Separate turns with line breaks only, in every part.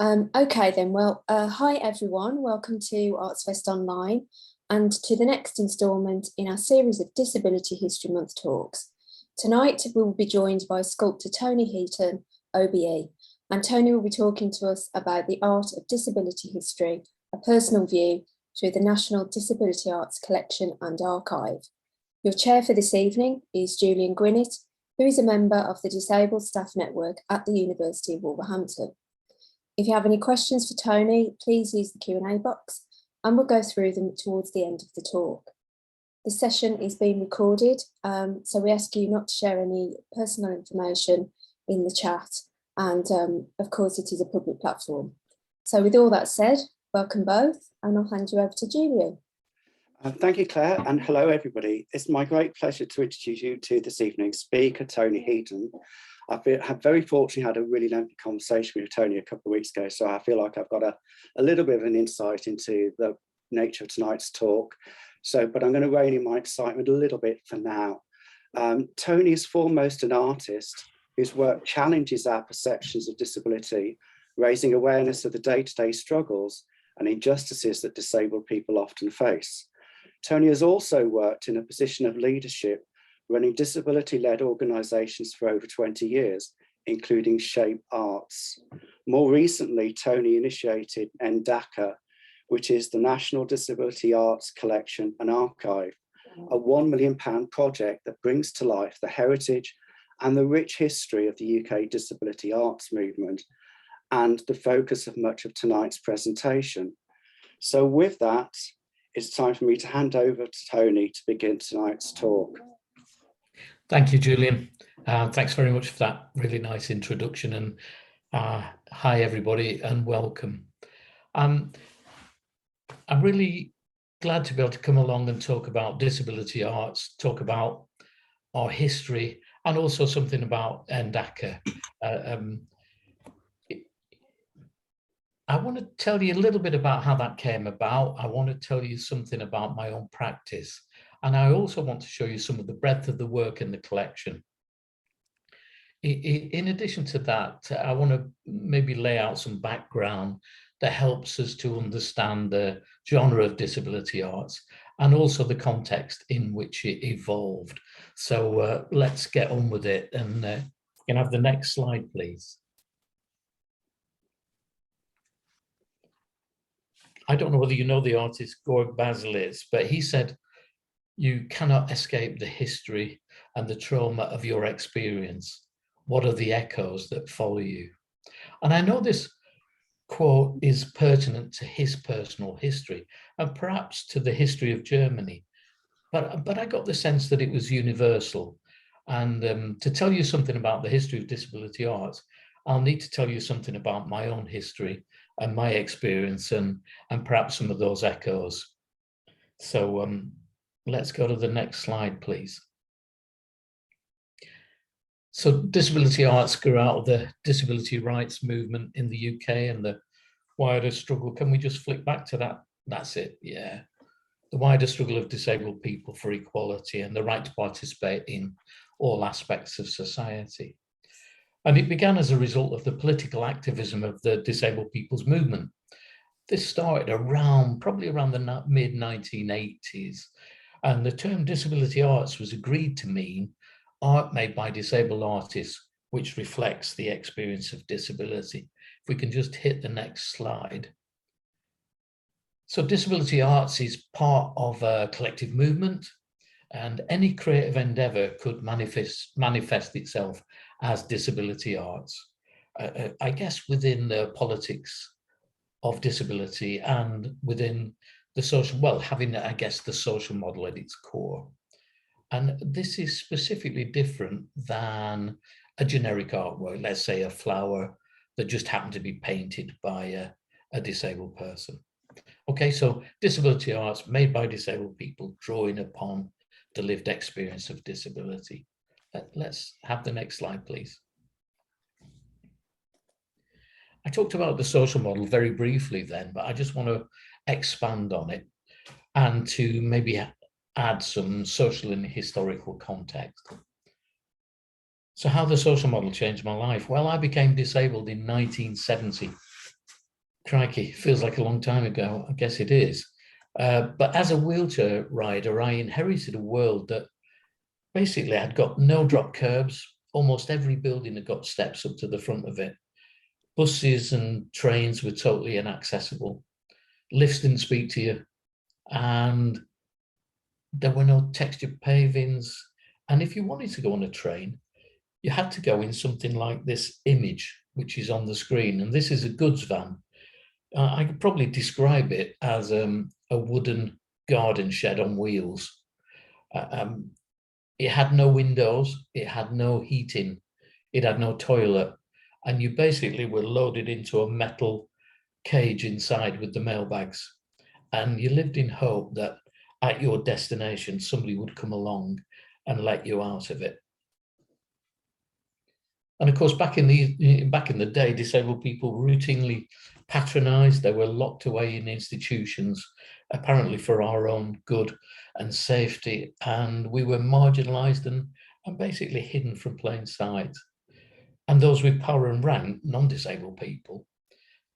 Okay then, well, hi everyone, welcome to Arts Fest Online and to the next instalment in our series of Disability History Month talks. Tonight we will be joined by sculptor Tony Heaton OBE, and Tony will be talking to us about the art of disability history, a personal view through the National Disability Arts Collection and Archive. Your chair for this evening is Julian Gwinnett, who is a member of the Disabled Staff Network at the University of Wolverhampton. If you have any questions for Tony, please use the Q&A box and we'll go through them towards the end of the talk. This session is being recorded, so we ask you not to share any personal information in the chat, and of course it is a public platform. So with all that said, welcome both, and I'll hand you over to Julian.
Thank you, Claire, and hello everybody. It's my great pleasure to introduce you to this evening's speaker, Tony Heaton. I've very fortunately had a really lengthy conversation with Tony a couple of weeks ago, so I feel like I've got a little bit of an insight into the nature of tonight's talk. But I'm going to rein in my excitement a little bit for now. Tony is foremost an artist whose work challenges our perceptions of disability, raising awareness of the day-to-day struggles and injustices that disabled people often face. Tony has also worked in a position of leadership, running disability-led organisations for over 20 years, including Shape Arts. More recently, Tony initiated NDACA, which is the National Disability Arts Collection and Archive, a £1 million project that brings to life the heritage and the rich history of the UK disability arts movement, and the focus of much of tonight's presentation. So with that, it's time for me to hand over to Tony to begin tonight's talk.
Thank you, Julian. Thanks very much for that really nice introduction, and hi everybody and welcome. I'm really glad to be able to come along and talk about disability arts, talk about our history, and also something about NDACA. I want to tell you a little bit about how that came about. I want to tell you something about my own practice. And I also want to show you some of the breadth of the work in the collection. In addition to that, I want to maybe lay out some background that helps us to understand the genre of disability arts and also the context in which it evolved. So let's get on with it, and you can have the next slide, please. I don't know whether you know the artist Gord Baselitz, but he said, "You cannot escape the history and the trauma of your experience. What are the echoes that follow you?" And I know this quote is pertinent to his personal history and perhaps to the history of Germany, but I got the sense that it was universal. And to tell you something about the history of disability arts, I'll need to tell you something about my own history and my experience, and perhaps some of those echoes. So let's go to the next slide, please. So disability arts grew out of the disability rights movement in the UK and the wider struggle. Can we just flick back to that? That's it, yeah. The wider struggle of disabled people for equality and the right to participate in all aspects of society. And it began as a result of the political activism of the disabled people's movement. This started probably around the mid-1980s. And the term disability arts was agreed to mean art made by disabled artists, which reflects the experience of disability. If we can just hit the next slide. So disability arts is part of a collective movement, and any creative endeavor could manifest itself as disability arts. I guess within the politics of disability and within the social, well, having, I guess, the social model at its core. And this is specifically different than a generic artwork, let's say a flower that just happened to be painted by a disabled person. Okay, so disability arts made by disabled people, drawing upon the lived experience of disability. Let's have the next slide, please. I talked about the social model very briefly then, but I just want to expand on it and to maybe add some social and historical context. So how the social model changed my life? Well, I became disabled in 1970 crikey, feels like a long time ago. I guess it is. But as a wheelchair rider, I inherited a world that basically had got no drop curbs. Almost every building had got steps up to the front of it. Buses and trains were totally inaccessible. Lifts didn't speak to you. And there were no textured pavings. And if you wanted to go on a train, you had to go in something like this image, which is on the screen. And this is a goods van. I could probably describe it as a wooden garden shed on wheels. It had no windows, it had no heating, it had no toilet. And you basically were loaded into a metal cage inside with the mailbags. And you lived in hope that at your destination, somebody would come along and let you out of it. And of course, back in the day, disabled people were routinely patronised. They were locked away in institutions, apparently for our own good and safety. And we were marginalised and basically hidden from plain sight. And those with power and rank, non-disabled people,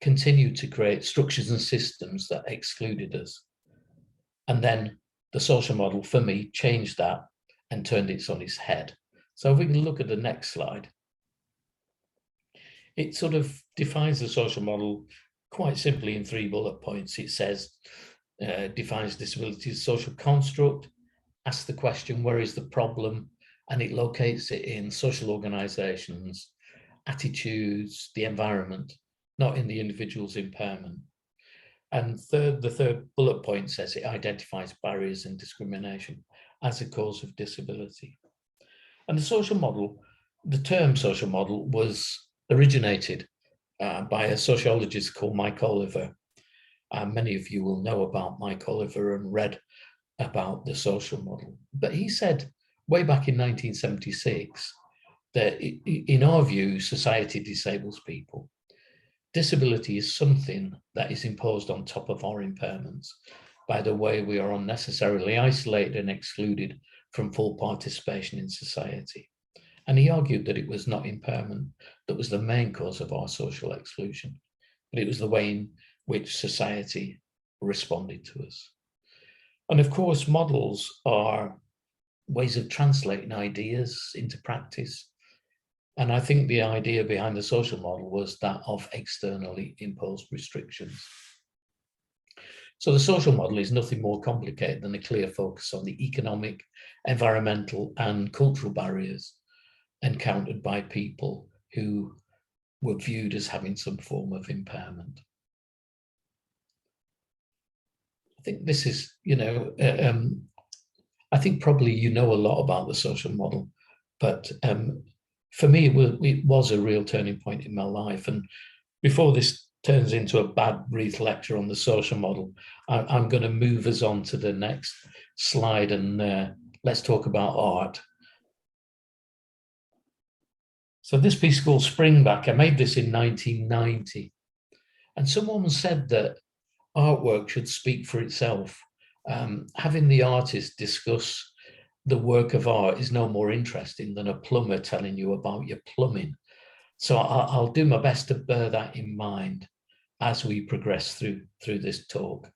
continued to create structures and systems that excluded us. And then the social model, for me, changed that and turned it on its head. So if we can look at the next slide. It sort of defines the social model quite simply in 3 bullet points. It says, defines disability as a social construct, asks the question, where is the problem? And it locates it in social organisations, attitudes, the environment, not in the individual's impairment. And the third bullet point says it identifies barriers and discrimination as a cause of disability. And the social model, the term social model was originated by a sociologist called Mike Oliver. Many of you will know about Mike Oliver and read about the social model. But he said way back in 1976 that in our view, society disables people. Disability is something that is imposed on top of our impairments by the way we are unnecessarily isolated and excluded from full participation in society. And he argued that it was not impairment that was the main cause of our social exclusion, but it was the way in which society responded to us. And of course, models are ways of translating ideas into practice. And I think the idea behind the social model was that of externally imposed restrictions. So the social model is nothing more complicated than a clear focus on the economic, environmental, and cultural barriers encountered by people who were viewed as having some form of impairment. I think this is, I think probably you know a lot about the social model, but for me, it was a real turning point in my life. And before this turns into a bad breath lecture on the social model, I'm going to move us on to the next slide and let's talk about art. So this piece called Springback, I made this in 1990. And someone said that artwork should speak for itself. Having the artist discuss the work of art is no more interesting than a plumber telling you about your plumbing. So I'll do my best to bear that in mind as we progress through this talk.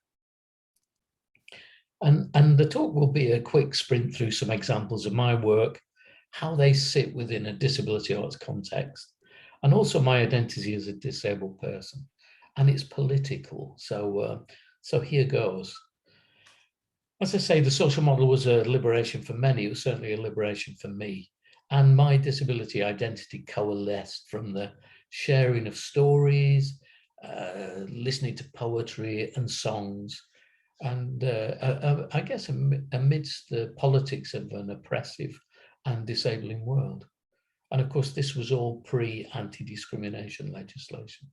And the talk will be a quick sprint through some examples of my work, how they sit within a disability arts context, and also my identity as a disabled person. And it's political, so here goes. As I say, the social model was a liberation for many. It was certainly a liberation for me. And my disability identity coalesced from the sharing of stories, listening to poetry and songs, and I guess amidst the politics of an oppressive and disabling world. And of course, this was all pre-anti-discrimination legislation.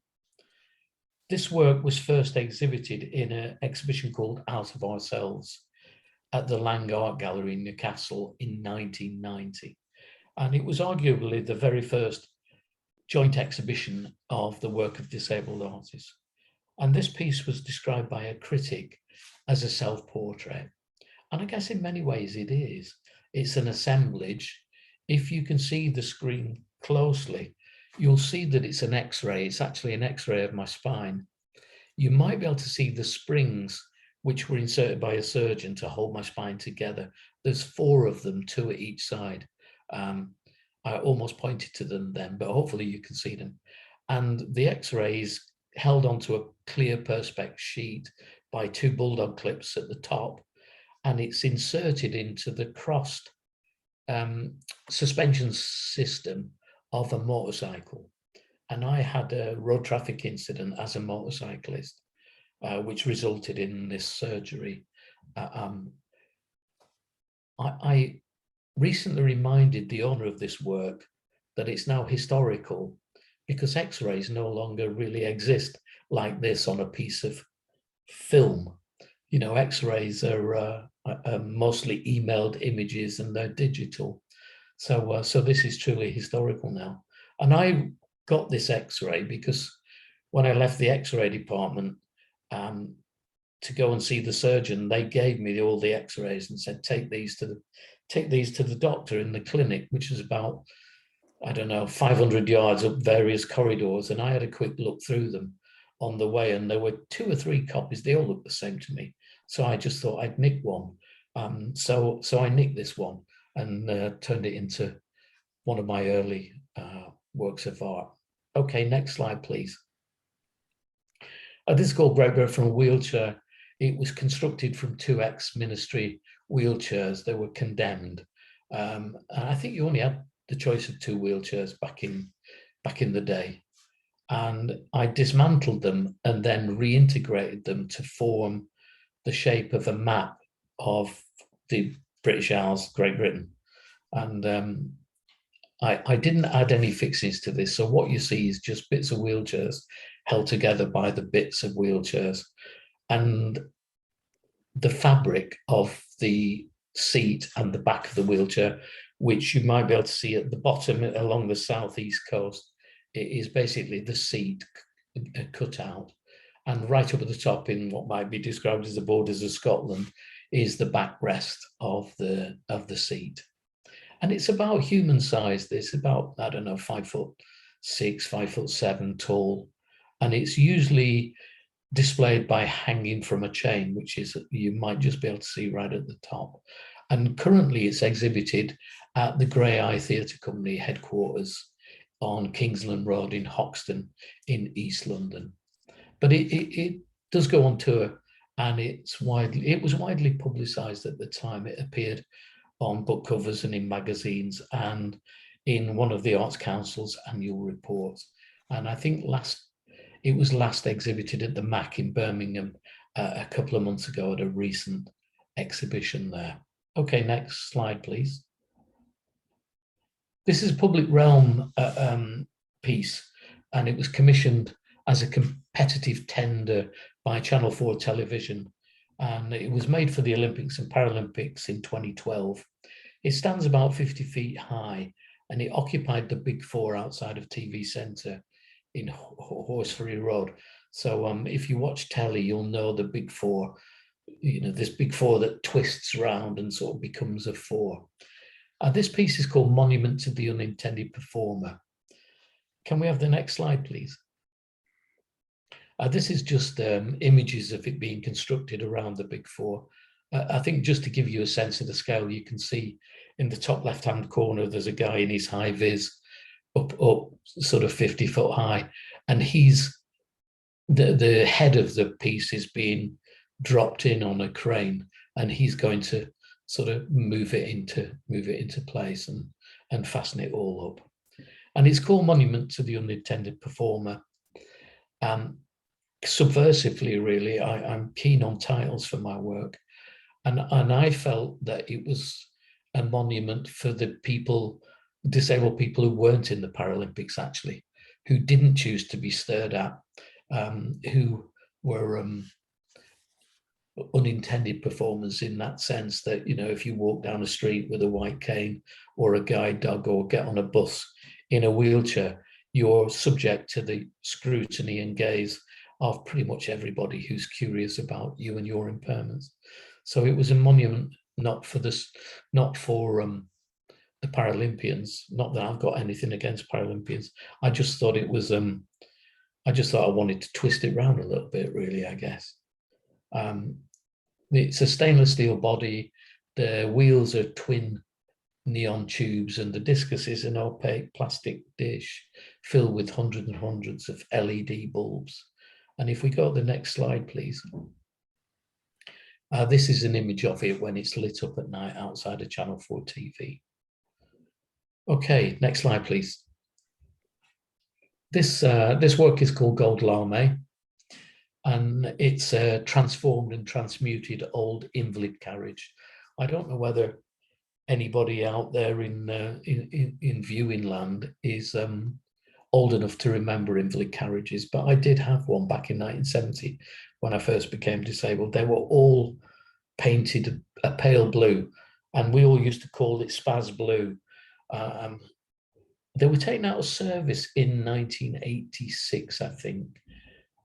This work was first exhibited in an exhibition called Out of Ourselves at the Lang Art Gallery in Newcastle in 1990. And it was arguably the very first joint exhibition of the work of disabled artists. And this piece was described by a critic as a self-portrait. And I guess in many ways it is. It's an assemblage. If you can see the screen closely, you'll see that it's an X-ray. It's actually an X-ray of my spine. you might be able to see the springs which were inserted by a surgeon to hold my spine together. There's 4 of them, 2 at each side. I almost pointed to them then, but hopefully you can see them. And the X-rays held onto a clear perspex sheet by 2 bulldog clips at the top, and it's inserted into the crossed suspension system of a motorcycle. And I had a road traffic incident as a motorcyclist, which resulted in this surgery. I recently reminded the owner of this work that it's now historical, because X-rays no longer really exist like this on a piece of film. You know, X-rays are mostly emailed images, and they're digital. So this is truly historical now. And I got this X-ray because when I left the X-ray department to go and see the surgeon, they gave me all the X-rays and said, take these to the doctor in the clinic, which is about, I don't know, 500 yards up various corridors. And I had a quick look through them on the way, and there were 2 or 3 copies. They all looked the same to me. So I just thought I'd nick one. So I nicked this one and turned it into one of my early works of art. Okay, next slide, please. This is called Great Bird from a Wheelchair. It was constructed from 2 ex-ministry wheelchairs. They were condemned. And I think you only had the choice of 2 wheelchairs back in the day. And I dismantled them and then reintegrated them to form the shape of a map of the British Isles, Great Britain. And I didn't add any fixings to this. So what you see is just bits of wheelchairs held together by the bits of wheelchairs. And the fabric of the seat and the back of the wheelchair, which you might be able to see at the bottom along the southeast coast, it is basically the seat cut out. And right up at the top, in what might be described as the borders of Scotland, is the backrest of the seat. And it's about human size. It's about, I don't know, 5'6", 5'7" tall. And it's usually displayed by hanging from a chain, which is, you might just be able to see right at the top. And currently it's exhibited at the Grey Eye Theatre Company headquarters on Kingsland Road in Hoxton in East London. But it does go on tour, and it was widely publicised at the time. It appeared on book covers and in magazines and in one of the Arts Council's annual reports. And I think it was last exhibited at the MAC in Birmingham a couple of months ago at a recent exhibition there. Okay, next slide, please. This is a public realm piece, and it was commissioned as a competitive tender by Channel 4 television. And it was made for the Olympics and Paralympics in 2012. It stands about 50 feet high, and it occupied the Big Four outside of TV Centre in Horseferry Road. So if you watch telly, you'll know the Big Four, you know, this Big Four that twists round and sort of becomes a 4. This piece is called Monument to the Unintended Performer. Can we have the next slide, please? This is just images of it being constructed around the Big Four. I think just to give you a sense of the scale, you can see in the top left-hand corner, there's a guy in his high vis up sort of 50 foot high, and he's the head of the piece is being dropped in on a crane, and he's going to sort of move it into place and fasten it all up. And it's called Monument to the Unintended Performer. Subversively, really, I'm keen on titles for my work, and I felt that it was a monument for the disabled people who weren't in the Paralympics, actually, who didn't choose to be stared at, who were unintended performers in that sense that, you know, if you walk down a street with a white cane or a guide dog or get on a bus in a wheelchair, you're subject to the scrutiny and gaze of pretty much everybody who's curious about you and your impairments. So it was a monument not for the Paralympians. Not that I've got anything against Paralympians. I just thought it was a I just thought I wanted to twist it around a little bit, really, I guess. It's a stainless steel body. The wheels are twin neon tubes, and the discus is an opaque plastic dish filled with hundreds and hundreds of LED bulbs. And if we go to the next slide, please. This is an image of it when it's lit up at night outside of Channel 4 TV. Okay, next slide, please. This work is called Gold Lame, and it's a transformed and transmuted old invalid carriage. I don't know whether anybody out there in viewing land is old enough to remember invalid carriages, but I did have one back in 1970 when I first became disabled. They were all painted a pale blue, and we all used to call it Spaz Blue. They were taken out of service in 1986, I think.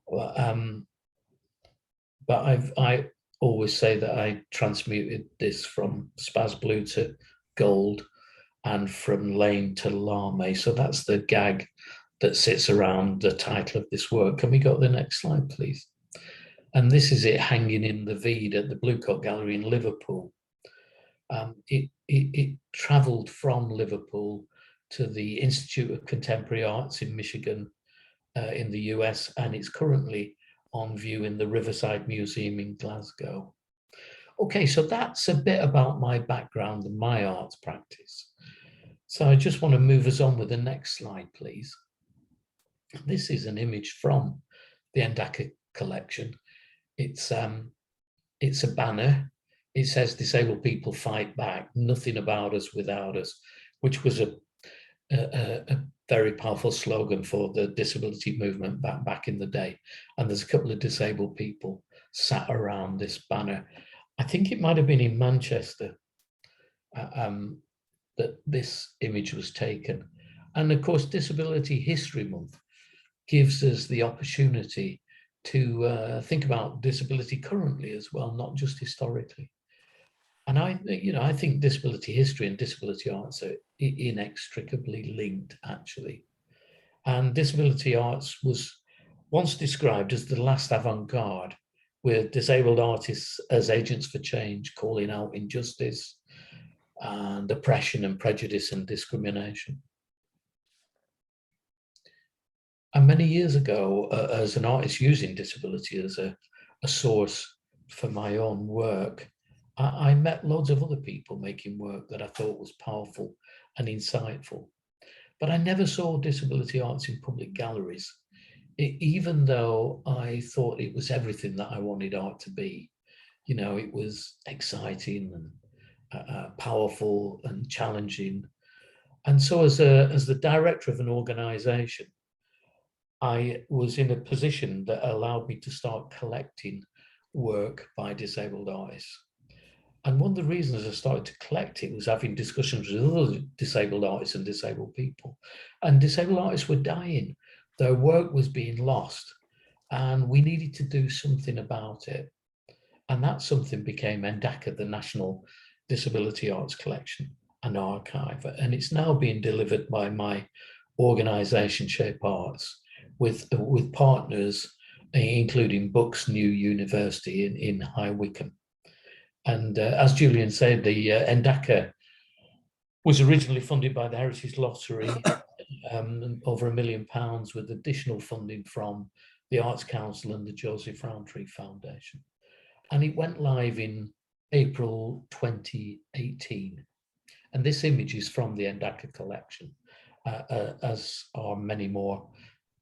But I always say that I transmuted this from Spaz Blue to gold and from lame to lame. So that's the gag that sits around the title of this work. Can we go to the next slide, please? And this is it hanging in the Vede at the Blue Coat Gallery in Liverpool. It travelled from Liverpool to the Institute of Contemporary Arts in Michigan in the US, and it's currently on view in the Riverside Museum in Glasgow. Okay, so that's a bit about my background and my arts practice. So I just want to move us on with the next slide, please. This is an image from the NDACA collection. It's a banner. It says "Disabled people fight back, nothing about us without us," which was a very powerful slogan for the disability movement back in the day. And there's a couple of disabled people sat around this banner. I think it might have been in Manchester that this image was taken. And of course, Disability History Month gives us the opportunity to think about disability currently as well, not just historically. And I think disability history and disability arts are inextricably linked, actually. And disability arts was once described as the last avant-garde, with disabled artists as agents for change, calling out injustice and oppression and prejudice and discrimination. And many years ago, as an artist using disability as a source for my own work, I met loads of other people making work that I thought was powerful and insightful. But I never saw disability arts in public galleries, even though I thought it was everything that I wanted art to be. You know, it was exciting and powerful and challenging. And so as the director of an organization, I was in a position that allowed me to start collecting work by disabled artists. And one of the reasons I started to collect it was having discussions with other disabled artists and disabled people. And disabled artists were dying. Their work was being lost. And we needed to do something about it. And that something became NDACA, the National Disability Arts Collection and Archive. And it's now being delivered by my organization, Shape Arts, with partners, including Bucks New University in High Wycombe. And as Julian said, the NDACA was originally funded by the Heritage Lottery, over £1 million, with additional funding from the Arts Council and the Joseph Rowntree Foundation. And it went live in April 2018. And this image is from the NDACA collection, as are many more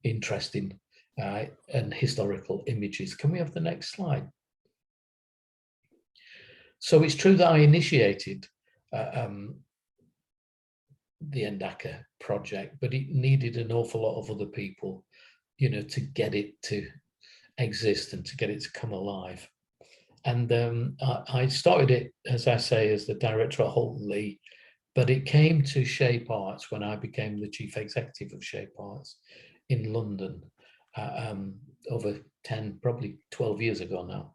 interesting and historical images. Can we have the next slide? So it's true that I initiated the NDACA project, but it needed an awful lot of other people, you know, to get it to exist and to get it to come alive. And I started it, as I say, as the director at Holton Lee, but it came to Shape Arts when I became the chief executive of Shape Arts in London over 10, probably 12 years ago now.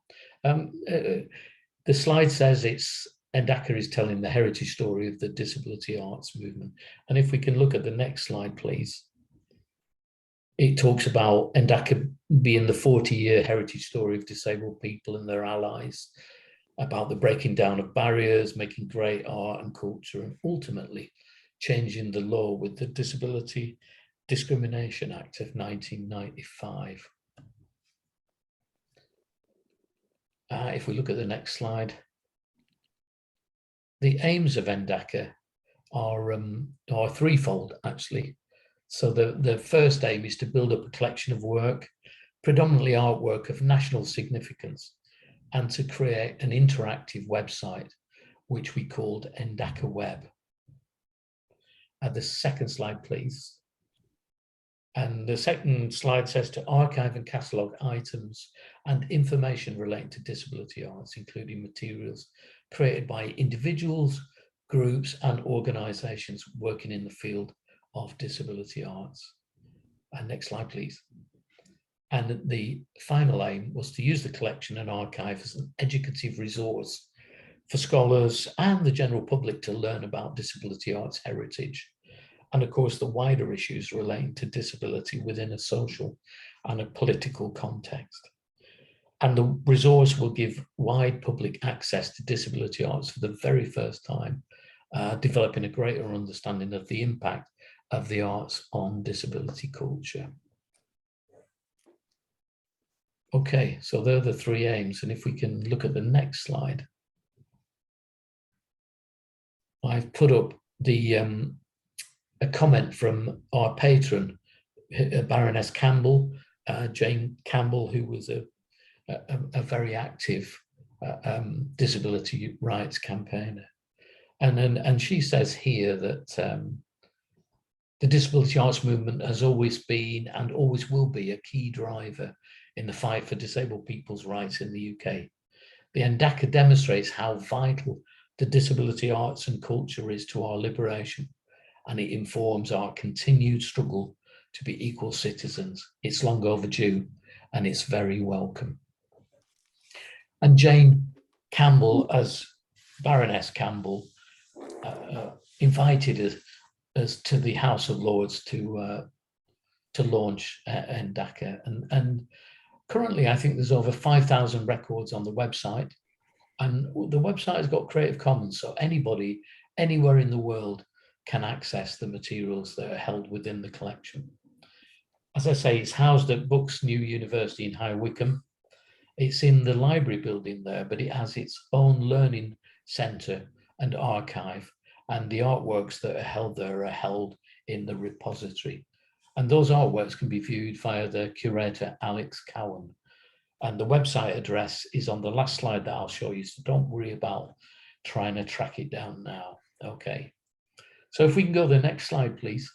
The slide says NDACA is telling the heritage story of the disability arts movement. And if we can look at the next slide, please. It talks about NDACA being the 40-year heritage story of disabled people and their allies, about the breaking down of barriers, making great art and culture, and ultimately changing the law with the Disability Discrimination Act of 1995. If we look at the next slide, the aims of NDACA are threefold, actually. So the first aim is to build up a collection of work, predominantly artwork of national significance, and to create an interactive website, which we called NDACA Web. The second slide, please. And the second slide says to archive and catalogue items and information relating to disability arts, including materials created by individuals, groups, and organisations working in the field of disability arts. And next slide, please. And the final aim was to use the collection and archive as an educative resource for scholars and the general public to learn about disability arts heritage, and of course the wider issues relating to disability within a social and a political context. And the resource will give wide public access to disability arts for the very first time, developing a greater understanding of the impact of the arts on disability culture. Okay, so they're the three aims, and if we can look at the next slide. I've put up the a comment from our patron, Baroness Campbell, Jane Campbell, who was a very active disability rights campaigner. And she says here that the disability arts movement has always been and always will be a key driver in the fight for disabled people's rights in the UK. The NDACA demonstrates how vital the disability arts and culture is to our liberation, and it informs our continued struggle to be equal citizens. It's long overdue, and it's very welcome. And Jane Campbell, as Baroness Campbell, invited us to the House of Lords to launch NDACA. And currently, I think there's over 5,000 records on the website. And the website has got Creative Commons, so anybody, anywhere in the world can access the materials that are held within the collection. As I say, it's housed at Bucks New University in High Wycombe. It's in the library building there, but it has its own learning centre and archive, and the artworks that are held there are held in the repository. And those artworks can be viewed via the curator, Alex Cowan. And the website address is on the last slide that I'll show you, so don't worry about trying to track it down now. Okay, so if we can go to the next slide, please.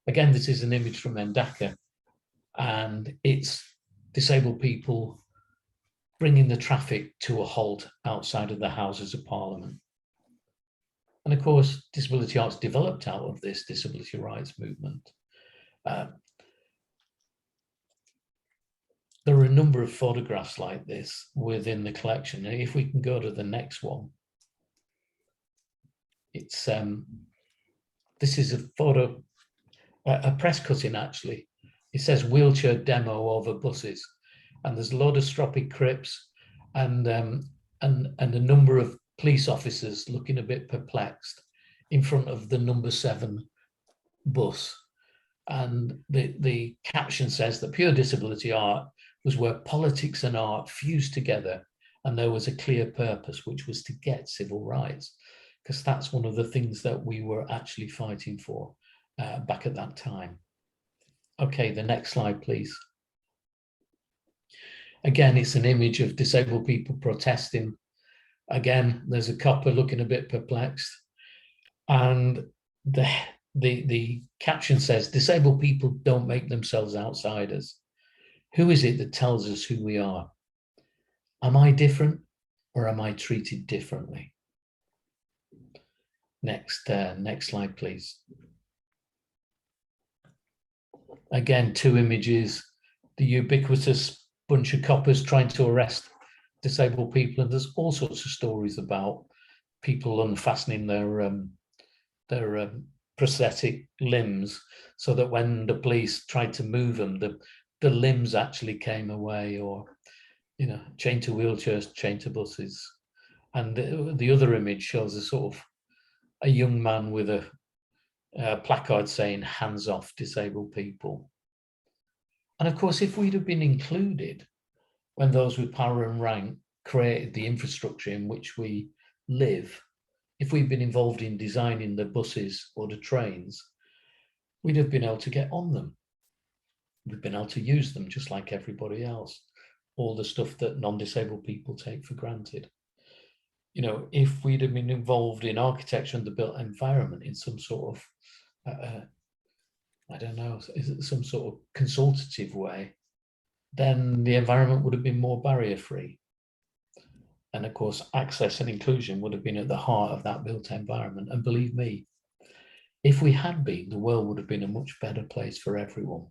Again, this is an image from NDACA, and it's disabled people bringing the traffic to a halt outside of the Houses of Parliament. And of course, disability arts developed out of this disability rights movement. There are a number of photographs like this within the collection. And if we can go to the next one, it's this is a photo, a press cutting actually. It says wheelchair demo over buses, and there's a load of stroppy crips and a number of police officers looking a bit perplexed in front of the number 7 bus. And the caption says that pure disability art was where politics and art fused together, and there was a clear purpose, which was to get civil rights, because that's one of the things that we were actually fighting for back at that time. Okay, the next slide, please. Again, it's an image of disabled people protesting. Again, there's a copper looking a bit perplexed, and the caption says, disabled people don't make themselves outsiders. Who is it that tells us who we are? Am I different, or am I treated differently? Next slide, please. Again, 2 images, the ubiquitous bunch of coppers trying to arrest disabled people, and there's all sorts of stories about people unfastening their prosthetic limbs, so that when the police tried to move them, the limbs actually came away, or, you know, chained to wheelchairs, chained to buses. And the other image shows a sort of a young man with a placard saying "hands off disabled people." And of course, if we'd have been included when those with power and rank created the infrastructure in which we live, if we'd been involved in designing the buses or the trains, we'd have been able to get on them. We've been able to use them just like everybody else, all the stuff that non-disabled people take for granted. You know, if we'd have been involved in architecture and the built environment in some sort of, I don't know, some sort of consultative way, then the environment would have been more barrier-free. And of course, access and inclusion would have been at the heart of that built environment. And believe me, if we had been, the world would have been a much better place for everyone.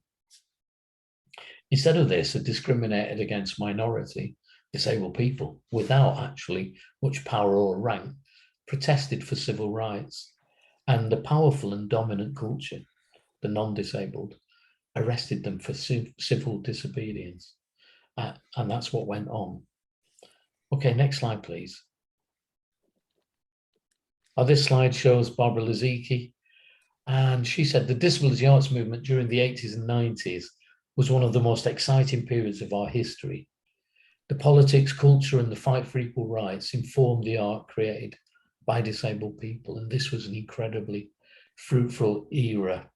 Instead of this, it discriminated against minority, disabled people without actually much power or rank, protested for civil rights, and the powerful and dominant culture, the non-disabled, arrested them for civil disobedience. And that's what went on. Okay, next slide, please. This slide shows Barbara Lizicki, and she said the disability arts movement during the 80s and 90s was one of the most exciting periods of our history. The politics, culture, and the fight for equal rights informed the art created by disabled people, and this was an incredibly fruitful era.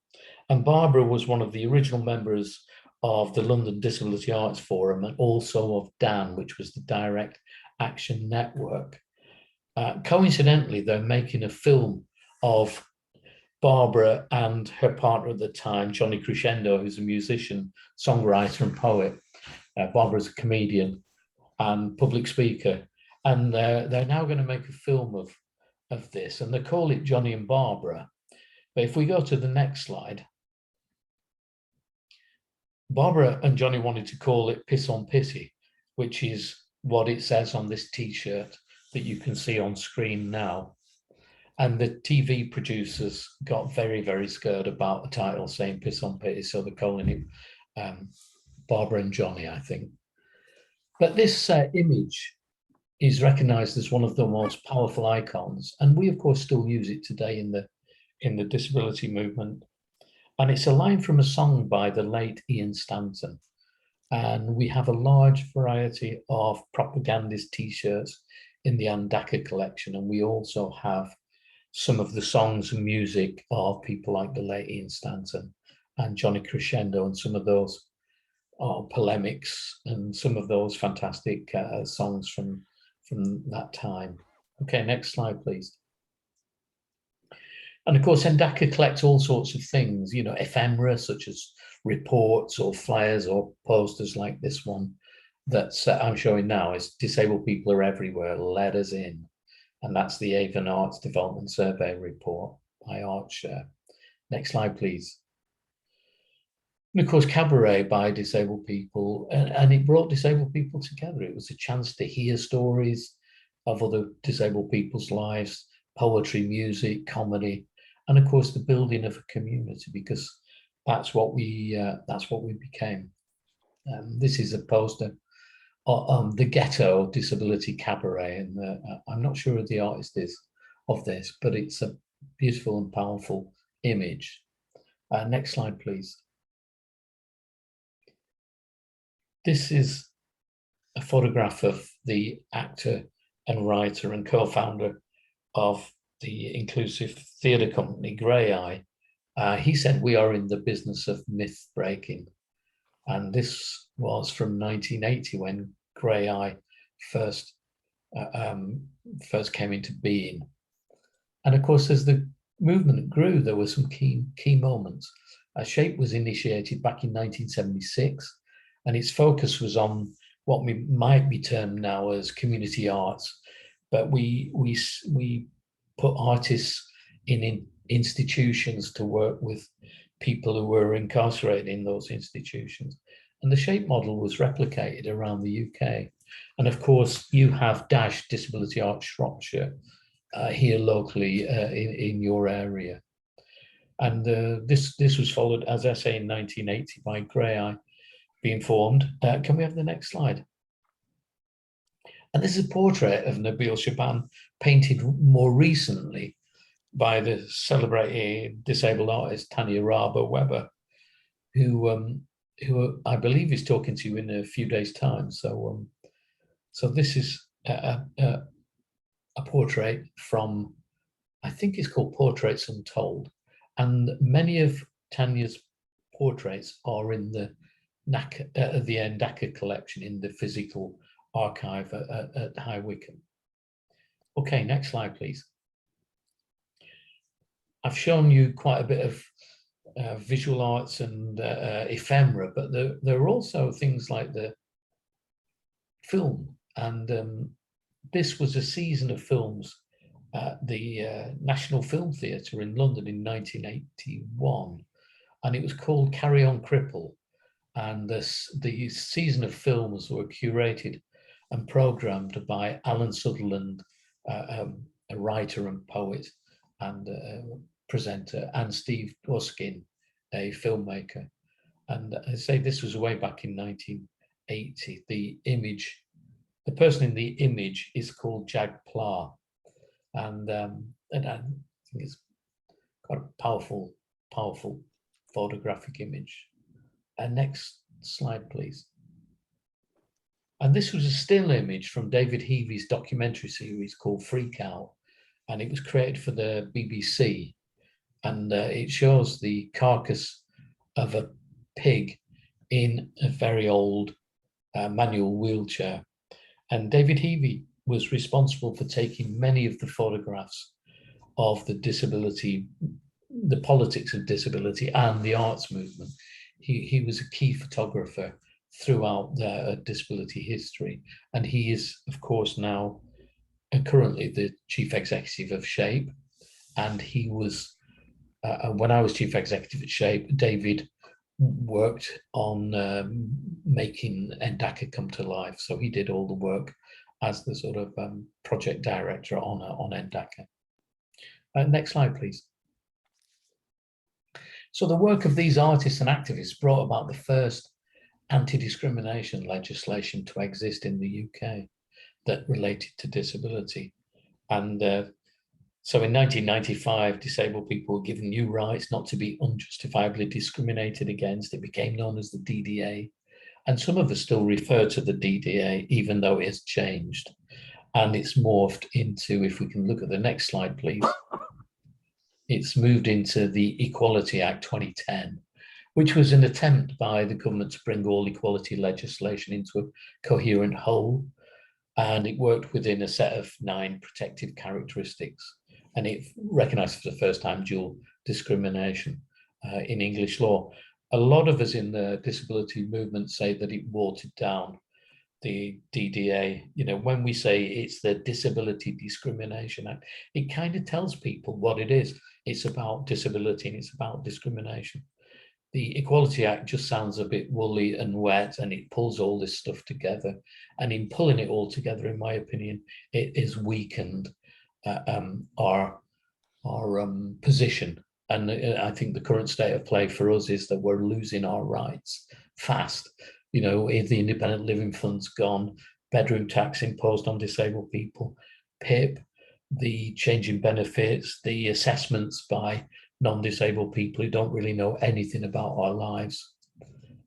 And Barbara was one of the original members of the London Disability Arts Forum, and also of DAN, which was the Direct Action Network. Coincidentally, they're making a film of Barbara and her partner at the time, Johnny Crescendo, who's a musician, songwriter, and poet. Barbara's a comedian and public speaker, and they're now going to make a film of this, and they call it Johnny and Barbara. But if we go to the next slide, Barbara and Johnny wanted to call it Piss on Pity, which is what it says on this T-shirt that you can see on screen now. And the TV producers got very, very scared about the title saying Piss on Pity, so they're calling it Barbara and Johnny, I think. But this image is recognized as one of the most powerful icons, and we of course still use it today in the disability movement. And it's a line from a song by the late Ian Stanton. And we have a large variety of propagandist T-shirts in the NDACA collection, and we also have some of the songs and music of people like the late Ian Stanton and Johnny Crescendo, and some of those polemics and some of those fantastic songs from that time. Okay, next slide, please. And of course, NDACA collects all sorts of things, you know, ephemera such as reports or flyers or posters like this one that I'm showing now. Is Disabled People Are Everywhere, Let Us In. And that's the Avon Arts Development Survey report by Artshare. Next slide, please. And of course, cabaret by disabled people, and it brought disabled people together. It was a chance to hear stories of other disabled people's lives, poetry, music, comedy, and of course the building of a community, because that's what we became. This is a poster on the Ghetto Disability Cabaret, and I'm not sure who the artist is of this, but it's a beautiful and powerful image. Next slide, please. This is a photograph of the actor and writer and co-founder of the inclusive theatre company, Grey Eye. He said, "We are in the business of myth breaking." And this was from 1980 when Grey Eye first came into being. And of course, as the movement grew, there were some key moments. SHAPE was initiated back in 1976, and its focus was on what might be termed now as community arts. But we put artists in institutions to work with people who were incarcerated in those institutions. And the SHAPE model was replicated around the UK. And of course, you have Dash Disability Arts Shropshire here locally in your area. And this was followed, as I say, in 1980 by Grey Eye being formed. Can we have the next slide? And this is a portrait of Nabil Shaban painted more recently by the celebrated disabled artist Tanya Raba Weber, who I believe is talking to you in a few days' time. So, so this is a portrait from, I think it's called Portraits Untold, and many of Tanya's portraits are in the NDACA collection in the physical archive at High Wycombe. Okay, next slide, please. I've shown you quite a bit of visual arts and ephemera, but there are also things like the film, and this was a season of films at the National Film Theatre in London in 1981, and it was called Carry On Cripple, and the season of films were curated and programmed by Alan Sutherland, a writer and poet and presenter, and Steve Dwoskin, a filmmaker. And I say this was way back in 1980. The person in the image is called Jag Pla, and I think it's got a powerful photographic image. And next slide, please. And this was a still image from David Heavy's documentary series called Freak Out, and it was created for the BBC, and it shows the carcass of a pig in a very old manual wheelchair. And David Heavy was responsible for taking many of the photographs of the disability, the politics of disability and the arts movement. He was a key photographer throughout their disability history. And he is, of course, now currently the chief executive of SHAPE. And he was, when I was chief executive at SHAPE, David worked on making NDACA come to life. So he did all the work as the sort of project director on NDACA. Next slide, please. So the work of these artists and activists brought about the first anti-discrimination legislation to exist in the UK that related to disability. And so in 1995, disabled people were given new rights not to be unjustifiably discriminated against. It became known as the DDA. And some of us still refer to the DDA, even though it has changed. And it's morphed into, if we can look at the next slide, please. It's moved into the Equality Act 2010, which was an attempt by the government to bring all equality legislation into a coherent whole. And it worked within a set of 9 protective characteristics. And it recognised for the first time dual discrimination in English law. A lot of us in the disability movement say that it watered down the DDA. You know, when we say it's the Disability Discrimination Act, it kind of tells people what it is. It's about disability and it's about discrimination. The Equality Act just sounds a bit woolly and wet, and it pulls all this stuff together. And in pulling it all together, in my opinion, it has weakened our position. And I think the current state of play for us is that we're losing our rights fast. You know, if the Independent Living Fund's gone, bedroom tax imposed on disabled people, PIP, the change in benefits, the assessments by non-disabled people who don't really know anything about our lives,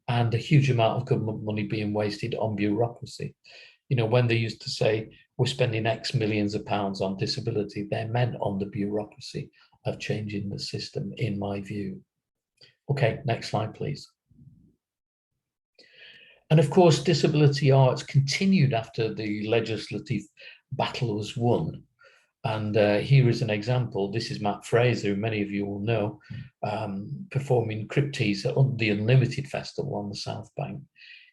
and a huge amount of government money being wasted on bureaucracy. You know, when they used to say, we're spending X millions of pounds on disability, they meant on the bureaucracy of changing the system, in my view. Okay, next slide, please. And of course, disability arts continued after the legislative battle was won. And here is an example. This is Matt Fraser, who many of you will know, performing Cryptese at the Unlimited Festival on the South Bank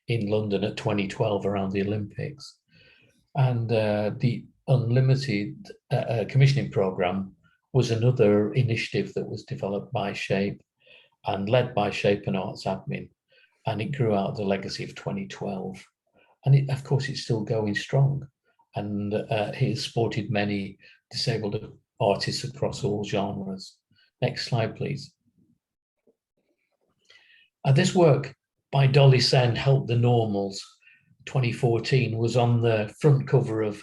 in London at 2012 around the Olympics. And the Unlimited commissioning programme was another initiative that was developed by SHAPE and led by SHAPE and Arts Admin. And it grew out of the legacy of 2012. And it, of course, it's still going strong. And he has supported many disabled artists across all genres. Next slide, please. This work by Dolly Sen, Help the Normals, 2014, was on the front cover of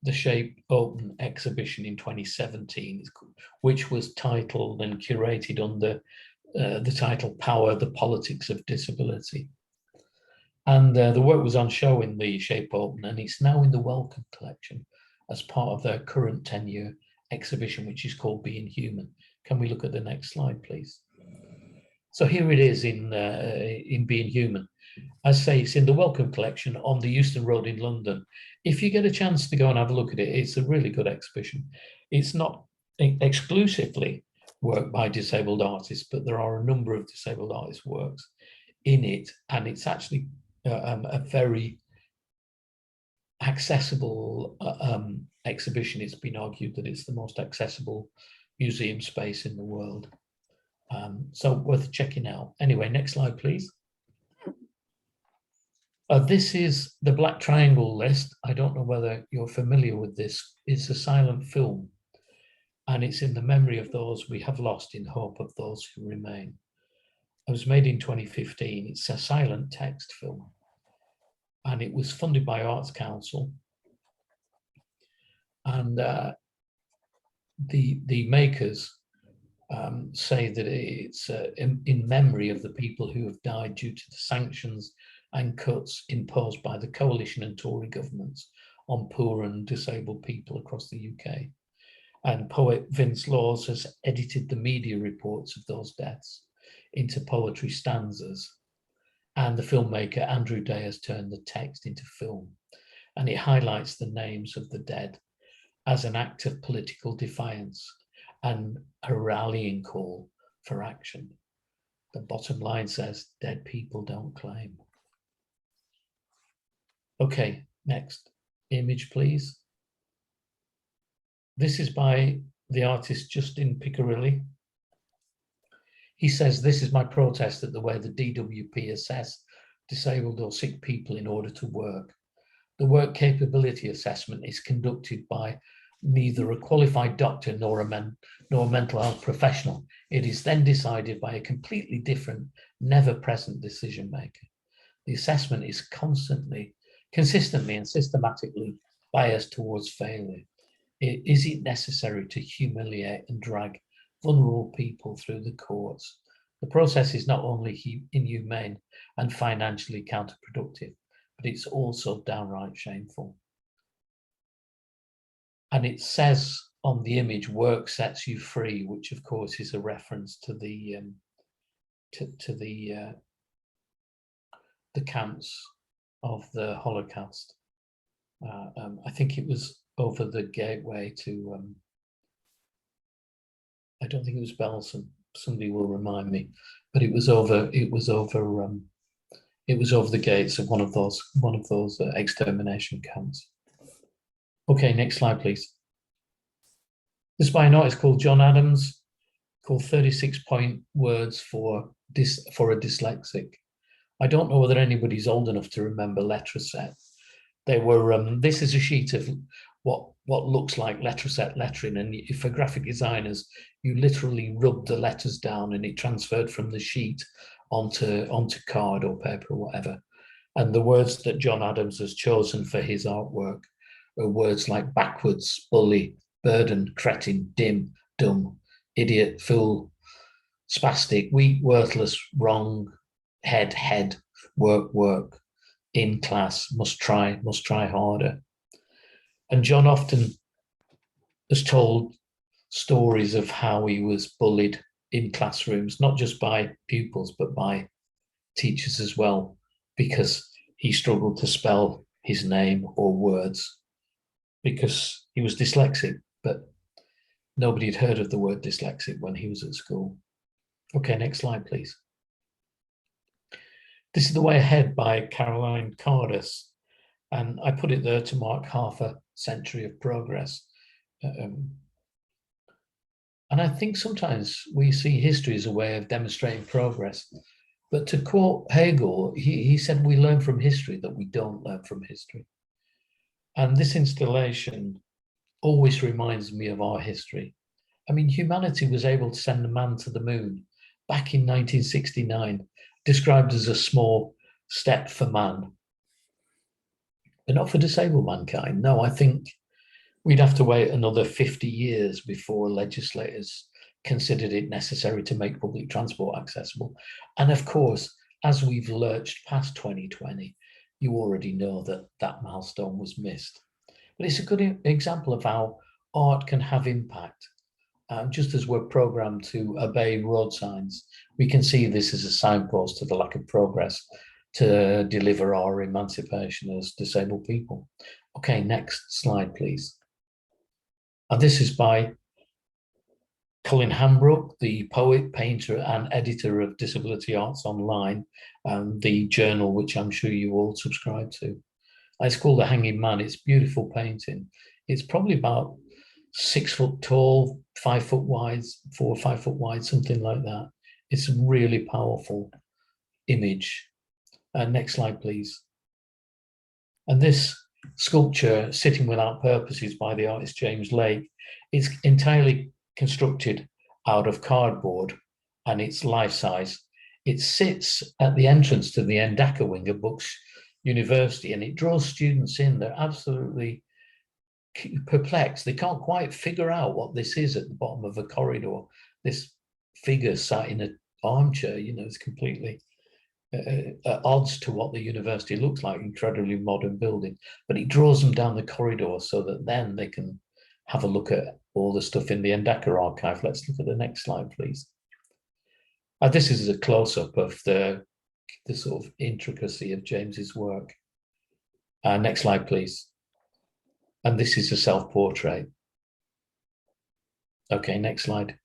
the Shape Open exhibition in 2017, which was titled and curated under the title Power, the Politics of Disability. And the work was on show in the Shape Open, and it's now in the Wellcome collection as part of their current 10-year exhibition, which is called Being Human. Can we look at the next slide, please? So here it is in Being Human. As I say, it's in the Wellcome collection on the Euston Road in London. If you get a chance to go and have a look at it, it's a really good exhibition. It's not exclusively work by disabled artists, but there are a number of disabled artists' works in it, and it's actually a very accessible exhibition. It's been argued that it's the most accessible museum space in the world. So worth checking out. Anyway, next slide, please. This is the Black Triangle list. I don't know whether you're familiar with this. It's a silent film, and it's in the memory of those we have lost in hope of those who remain. It was made in 2015. It's a silent text film, and it was funded by Arts Council. And the makers say that it's in memory of the people who have died due to the sanctions and cuts imposed by the coalition and Tory governments on poor and disabled people across the UK. And poet Vince Laws has edited the media reports of those deaths into poetry stanzas. And the filmmaker Andrew Day has turned the text into film. And it highlights the names of the dead as an act of political defiance and a rallying call for action. The bottom line says, dead people don't claim. Okay, next image, please. This is by the artist Justin Picarilli. He says, this is my protest at the way the DWP assess disabled or sick people in order to work. The work capability assessment is conducted by neither a qualified doctor nor a mental health professional. It is then decided by a completely different, never present decision maker. The assessment is consistently and systematically biased towards failure. Is it necessary to humiliate and drag vulnerable people through the courts? The process is not only inhumane and financially counterproductive, but it's also downright shameful. And it says on the image, work sets you free, which of course is a reference to the camps of the Holocaust. I think it was over the gateway to, I don't think it was Belsen. Somebody will remind me, but it was over the gates of one of those extermination camps. Okay, next slide, please. This is by an artist called John Adams, called 36-point words for a dyslexic. I don't know whether anybody's old enough to remember Letraset. They were, this is a sheet of what looks like Letraset lettering, and for graphic designers, you literally rub the letters down and it transferred from the sheet onto card or paper or whatever. And the words that John Adams has chosen for his artwork are words like backwards, bully, burden, cretin, dim, dumb, idiot, fool, spastic, weak, worthless, wrong, head, work, in class, must try harder. And John often has told stories of how he was bullied in classrooms, not just by pupils, but by teachers as well, because he struggled to spell his name or words, because he was dyslexic, but nobody had heard of the word dyslexic when he was at school. Okay, next slide, please. This is The Way Ahead by Caroline Cardus, and I put it there to mark half a century of progress. And I think sometimes we see history as a way of demonstrating progress. But to quote Hegel, he said we learn from history that we don't learn from history. And this installation always reminds me of our history. I mean, humanity was able to send a man to the moon back in 1969, described as a small step for man, but not for disabled mankind. No, I think we'd have to wait another 50 years before legislators considered it necessary to make public transport accessible. And of course, as we've lurched past 2020, you already know that that milestone was missed. But it's a good example of how art can have impact. Just as we're programmed to obey road signs, we can see this as a signpost to the lack of progress to deliver our emancipation as disabled people. Okay, next slide, please. And this is by Colin Hambrook, the poet, painter, and editor of Disability Arts Online, the journal which I'm sure you all subscribe to. It's called The Hanging Man. It's a beautiful painting. It's probably about 6 foot tall, 5 foot wide, 4 or 5 foot wide, something like that. It's a really powerful image. Next slide, please. And this sculpture, Sitting Without Purposes, by the artist James Lake, is entirely constructed out of cardboard, and it's life-size. It sits at the entrance to the NDACA wing at Buckinghamshire University, and it draws students in. They're absolutely perplexed. They can't quite figure out what this is at the bottom of a corridor. This figure sat in an armchair, you know, it's completely at odds to what the university looks like, incredibly modern building. But it draws them down the corridor so that then they can have a look at all the stuff in the NDACA archive. Let's look at the next slide, please. This is a close-up of the sort of intricacy of James's work. Next slide, please. And this is a self-portrait. Okay, next slide.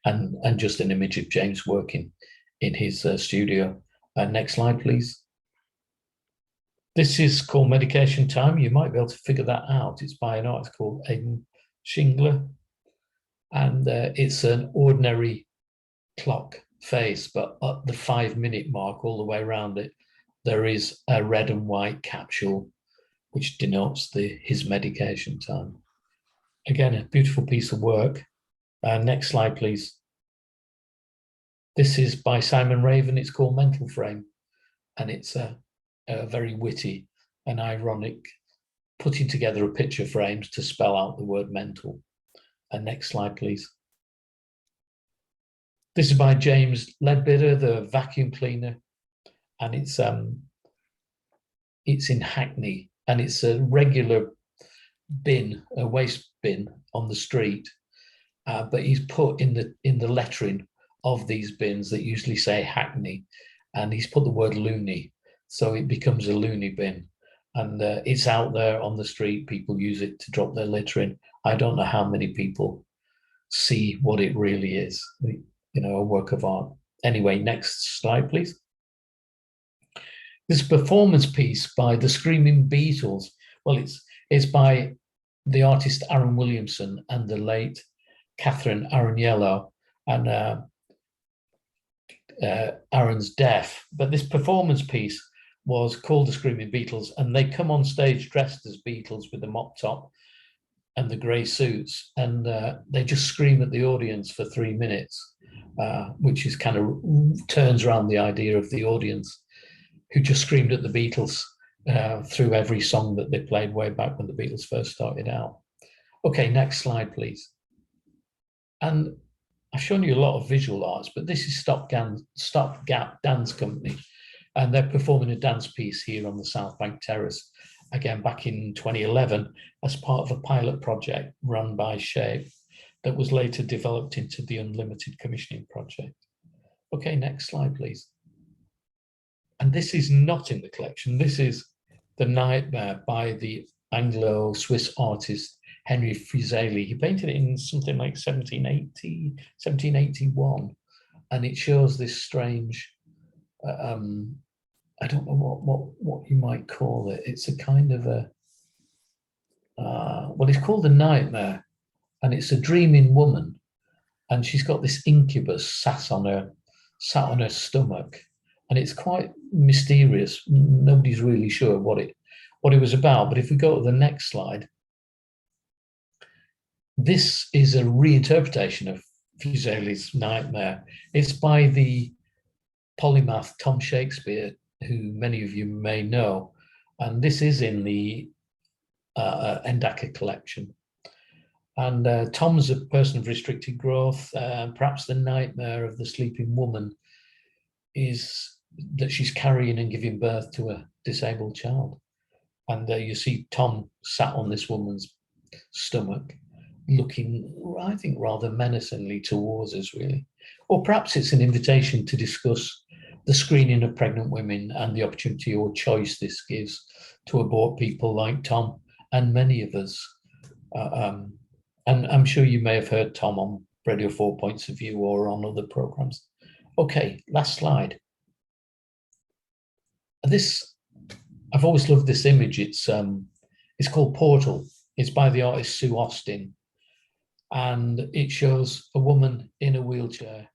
And just an image of James working in his studio. Next slide, please. This is called Medication Time. You might be able to figure that out. It's by an artist called Aidan Shingler. And it's an ordinary clock face, but at the 5-minute mark all the way around it, there is a red and white capsule which denotes his medication time. Again, a beautiful piece of work. Next slide, please. This is by Simon Raven. It's called Mental Frame, and it's a very witty and ironic putting together a picture frames to spell out the word mental. Next slide, please. This is by James Ledbetter, the vacuum cleaner, and it's in Hackney, and it's a regular bin, a waste bin on the street, but he's put in the lettering of these bins that usually say Hackney, and he's put the word loony, so it becomes a loony bin, and it's out there on the street. People use it to drop their litter in. I don't know how many people see what it really is, you know, a work of art. Anyway, next slide, please. This performance piece by the Screaming Beetles. Well, it's by the artist Aaron Williamson and the late Catherine Araniello, and Aaron's deaf. But this performance piece was called the Screaming Beetles, and they come on stage dressed as Beatles with the mop top and the grey suits, and they just scream at the audience for 3 minutes, which is kind of turns around the idea of the audience who just screamed at the Beatles through every song that they played way back when the Beatles first started out. Okay, next slide, please. And I've shown you a lot of visual arts, but this is Stopgap Dance Company, and they're performing a dance piece here on the South Bank Terrace, again back in 2011, as part of a pilot project run by Shape that was later developed into the Unlimited Commissioning Project. Okay, next slide, please. And this is not in the collection. This is The Nightmare by the Anglo-Swiss artist Henry Fuseli. He painted it in something like 1780, 1781. And it shows this strange, I don't know what you might call it. It's a kind of a, well, it's called The Nightmare, and it's a dreaming woman. And she's got this incubus sat on her stomach. And it's quite mysterious. Nobody's really sure what it was about. But if we go to the next slide, this is a reinterpretation of Fuseli's Nightmare. It's by the polymath Tom Shakespeare, who many of you may know, and this is in the NDACA collection. And Tom's a person of restricted growth. Perhaps the nightmare of the sleeping woman is that she's carrying and giving birth to a disabled child. And you see Tom sat on this woman's stomach, looking, I think, rather menacingly towards us, really. Or perhaps it's an invitation to discuss the screening of pregnant women and the opportunity or choice this gives to abort people like Tom and many of us. And I'm sure you may have heard Tom on Radio 4 Points of View or on other programs. Okay, last slide. This, I've always loved this image. It's called Portal. It's by the artist Sue Austin. And it shows a woman in a wheelchair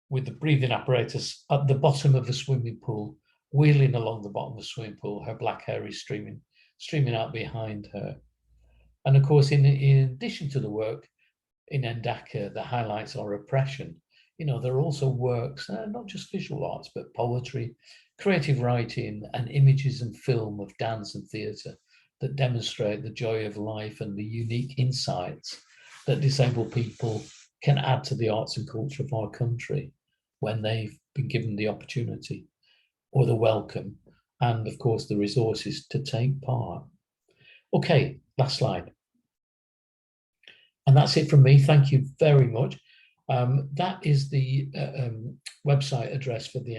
with the breathing apparatus at the bottom of a swimming pool, wheeling along the bottom of the swimming pool. Her black hair is streaming out behind her. And of course, in addition to the work in NDACA that highlights our oppression, you know, there are also works, not just visual arts, but poetry, creative writing, and images and film of dance and theatre that demonstrate the joy of life and the unique insights that disabled people can add to the arts and culture of our country when they've been given the opportunity or the welcome, and of course the resources to take part. Okay, last slide. And that's it from me. Thank you very much. That is the website address for the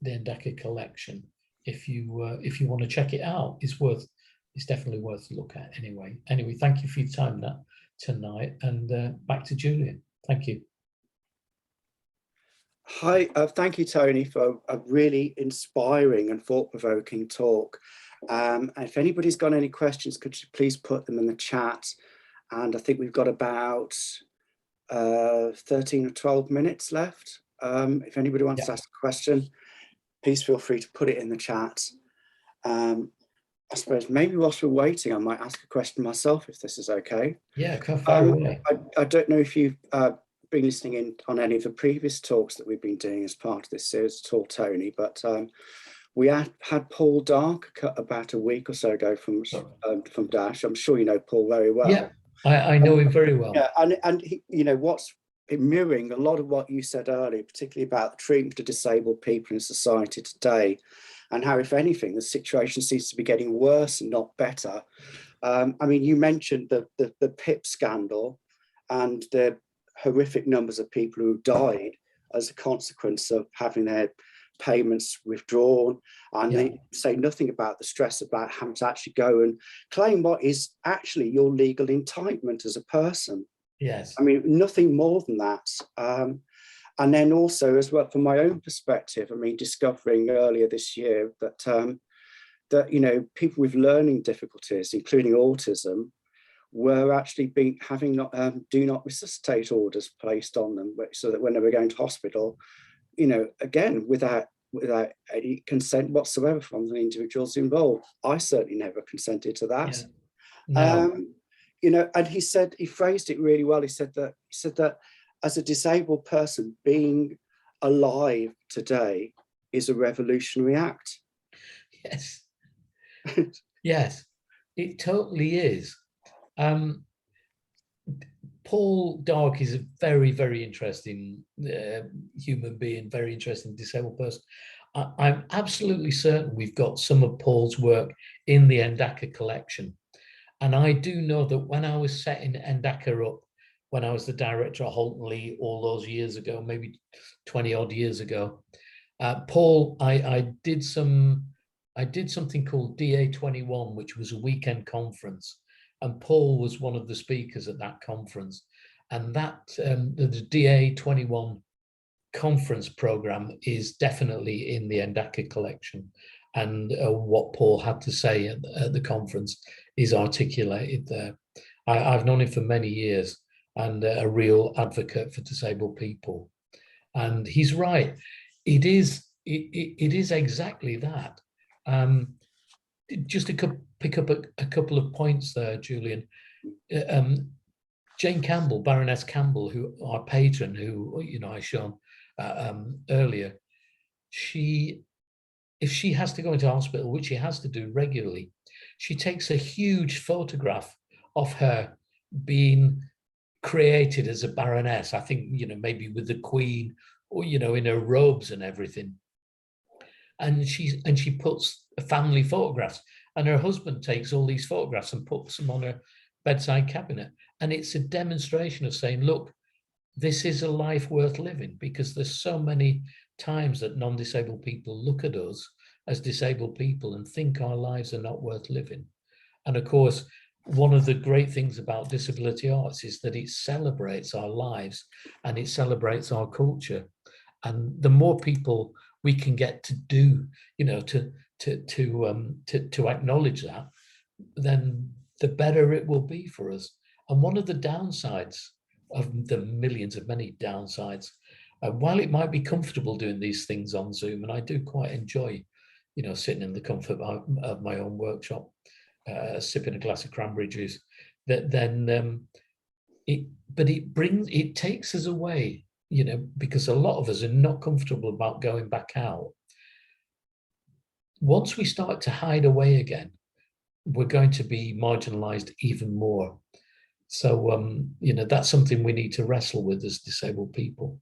NDACA collection. If you want to check it out, it's definitely worth a look at anyway. Anyway, thank you for your time tonight, and back to Julian. Thank you.
Hi, thank you, Tony, for a really inspiring and thought-provoking talk. And if anybody's got any questions, could you please put them in the chat? And I think we've got about 13 or 12 minutes left. If anybody wants to ask a question, please feel free to put it in the chat. I suppose maybe whilst we're waiting, I might ask a question myself, if this is okay.
Yeah, fire away.
I don't know if you've been listening in on any of the previous talks that we've been doing as part of this series at all, Tony, but we had Paul Dark about a week or so ago from Dash. I'm sure you know Paul very well.
Yeah, I know him very well.
Yeah, and he, you know, what's mirroring a lot of what you said earlier, particularly about the treatment of disabled people in society today, and how, if anything, the situation seems to be getting worse and not better. I mean, you mentioned the PIP scandal and the horrific numbers of people who died as a consequence of having their payments withdrawn, and they say nothing about the stress about having to actually go and claim what is actually your legal entitlement as a person.
Yes.
I mean, nothing more than that. And then also, as well, from my own perspective, I mean, discovering earlier this year that that, you know, people with learning difficulties, including autism, were actually having do not resuscitate orders placed on them, so that when they were going to hospital, you know, again, without any consent whatsoever from the individuals involved. I certainly never consented to that.
Yeah. No.
You know, and he phrased it really well. He said that as a disabled person, being alive today is a revolutionary act.
Yes. Yes, it totally is. Paul Dark is a very, very interesting human being, very interesting disabled person. I'm absolutely certain we've got some of Paul's work in the NDACA collection. And I do know that when I was setting NDACA up, when I was the director at Holton Lee all those years ago, maybe 20 odd years ago, Paul, I did something called DA21, which was a weekend conference. And Paul was one of the speakers at that conference. And that the DA21 conference program is definitely in the NDACA collection. And what Paul had to say at the conference is articulated there. I've known him for many years, and a real advocate for disabled people. And he's right. It is exactly that. Just to pick up a couple of points there, Julian. Jane Campbell, Baroness Campbell, who our patron, who I shown earlier, if she has to go into hospital, which she has to do regularly, she takes a huge photograph of her being created as a baroness. I think, maybe with the Queen, or, in her robes and everything. And she puts family photographs, and her husband takes all these photographs and puts them on her bedside cabinet. And it's a demonstration of saying, look, this is a life worth living, because there's so many times that non-disabled people look at us as disabled people and think our lives are not worth living. And of course, one of the great things about disability arts is that it celebrates our lives and it celebrates our culture. And the more people we can get to do, to acknowledge that, then the better it will be for us. And one of the downsides of the millions of many downsides, while it might be comfortable doing these things on Zoom, and I do quite enjoy, sitting in the comfort of my own workshop, sipping a glass of cranberry juice, it takes us away, because a lot of us are not comfortable about going back out. Once we start to hide away again, we're going to be marginalized even more. So, that's something we need to wrestle with as disabled people,